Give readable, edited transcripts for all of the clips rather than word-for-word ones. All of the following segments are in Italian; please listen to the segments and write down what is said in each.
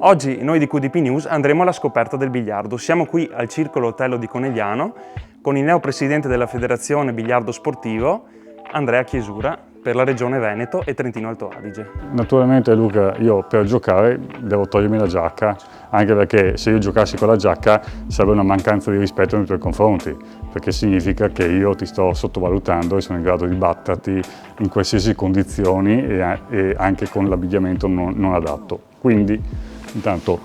Oggi noi di QDP News andremo alla scoperta del biliardo. Siamo qui al Circolo Otello di Conegliano con il neopresidente della Federazione Biliardo Sportivo, Andrea Chiesura, per la Regione Veneto e Trentino Alto Adige. Naturalmente Luca, io per giocare devo togliermi la giacca, anche perché se io giocassi con la giacca sarebbe una mancanza di rispetto nei tuoi confronti, perché significa che io ti sto sottovalutando e sono in grado di batterti in qualsiasi condizioni e anche con l'abbigliamento non adatto. Quindi, intanto,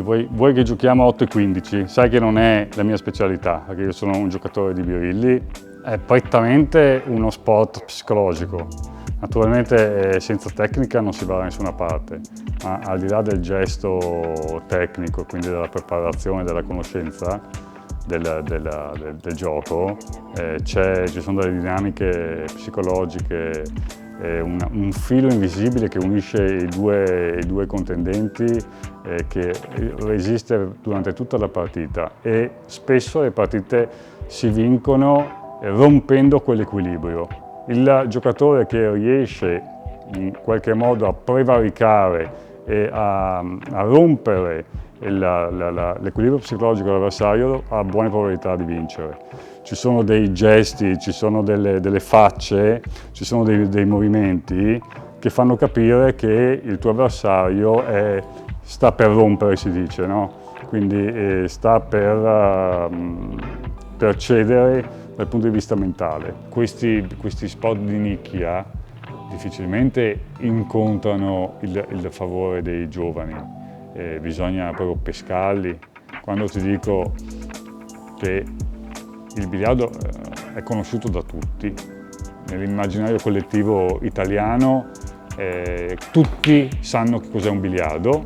vuoi che giochiamo a 8:15? Sai che non è la mia specialità, perché io sono un giocatore di birilli, è prettamente uno sport psicologico. Naturalmente senza tecnica non si va da nessuna parte, ma al di là del gesto tecnico, quindi della preparazione, della conoscenza del gioco, ci sono delle dinamiche psicologiche, un filo invisibile che unisce i due contendenti che resiste durante tutta la partita, e spesso le partite si vincono rompendo quell'equilibrio. Il giocatore che riesce in qualche modo a prevaricare e a rompere l'equilibrio psicologico dell'avversario ha buone probabilità di vincere. Ci sono dei gesti, ci sono delle facce, ci sono dei movimenti che fanno capire che il tuo avversario sta per rompere, si dice, no? Quindi sta per cedere dal punto di vista mentale. Questi sport di nicchia difficilmente incontrano il favore dei giovani, bisogna proprio pescarli. Quando ti dico che il biliardo è conosciuto da tutti, nell'immaginario collettivo italiano tutti sanno che cos'è un biliardo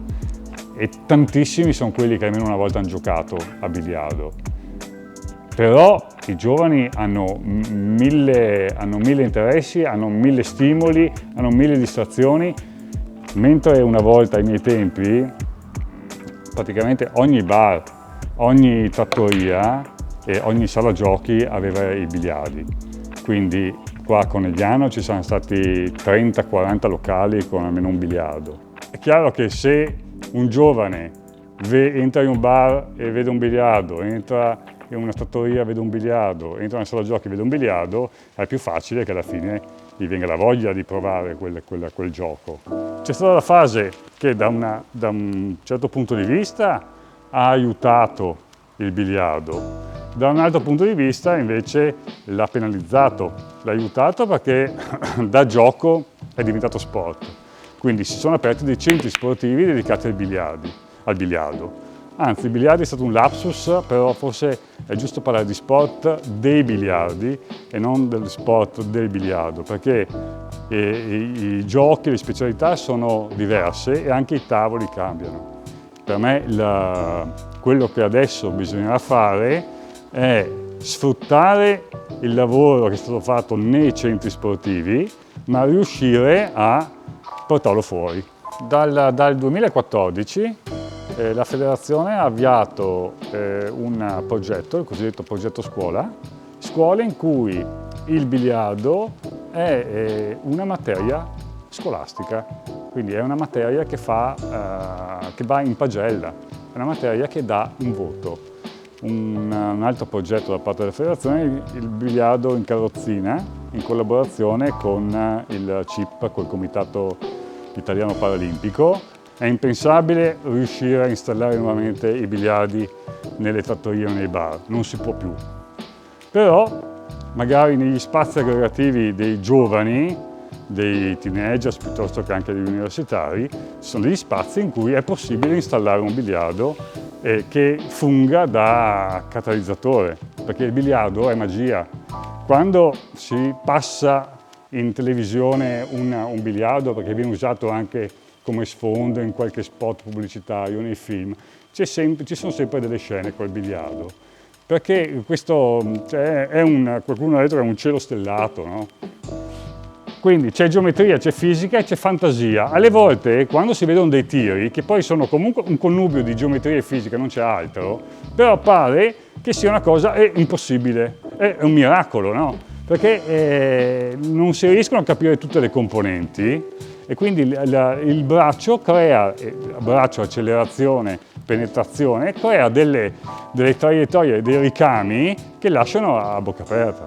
e tantissimi sono quelli che almeno una volta hanno giocato a biliardo. Però i giovani hanno mille interessi, hanno mille stimoli, hanno mille distrazioni, mentre una volta ai miei tempi praticamente ogni bar, ogni trattoria e ogni sala giochi aveva i biliardi. Quindi qua a Conegliano ci sono stati 30-40 locali con almeno un biliardo. È chiaro che se un giovane entra in un bar e vede un biliardo, entra in una trattoria vede un biliardo, entra in una sala giochi e vede un biliardo, è più facile che alla fine gli venga la voglia di provare quel gioco. C'è stata la fase che da un certo punto di vista ha aiutato il biliardo, da un altro punto di vista invece l'ha penalizzato, l'ha aiutato perché da gioco è diventato sport. Quindi si sono aperti dei centri sportivi dedicati al biliardo. Anzi, il biliardo è stato un lapsus, però forse è giusto parlare di sport dei biliardi e non del sport del biliardo, perché i giochi, le specialità sono diverse e anche i tavoli cambiano. Per me quello che adesso bisognerà fare è sfruttare il lavoro che è stato fatto nei centri sportivi, ma riuscire a portarlo fuori. Dal 2014 la federazione ha avviato un progetto, il cosiddetto progetto scuole in cui il biliardo è una materia scolastica, quindi è una materia che va in pagella, è una materia che dà un voto. Un altro progetto da parte della federazione è il biliardo in carrozzina, in collaborazione con il CIP, col Comitato Italiano Paralimpico. È impensabile riuscire a installare nuovamente i biliardi nelle trattorie o nei bar, non si può più. Però magari negli spazi aggregativi dei giovani, dei teenagers piuttosto che anche degli universitari, ci sono degli spazi in cui è possibile installare un biliardo che funga da catalizzatore, perché il biliardo è magia. Quando si passa in televisione un biliardo, perché viene usato anche come sfondo in qualche spot pubblicitario, nei film, ci sono sempre delle scene col biliardo, perché questo qualcuno ha detto che è un cielo stellato, no? Quindi c'è geometria, c'è fisica e c'è fantasia. Alle volte, quando si vedono dei tiri, che poi sono comunque un connubio di geometria e fisica, non c'è altro, però pare che sia una cosa impossibile, è un miracolo, no? Perché non si riescono a capire tutte le componenti e quindi il braccio crea, braccio, accelerazione, penetrazione, crea delle traiettorie, dei ricami che lasciano a bocca aperta.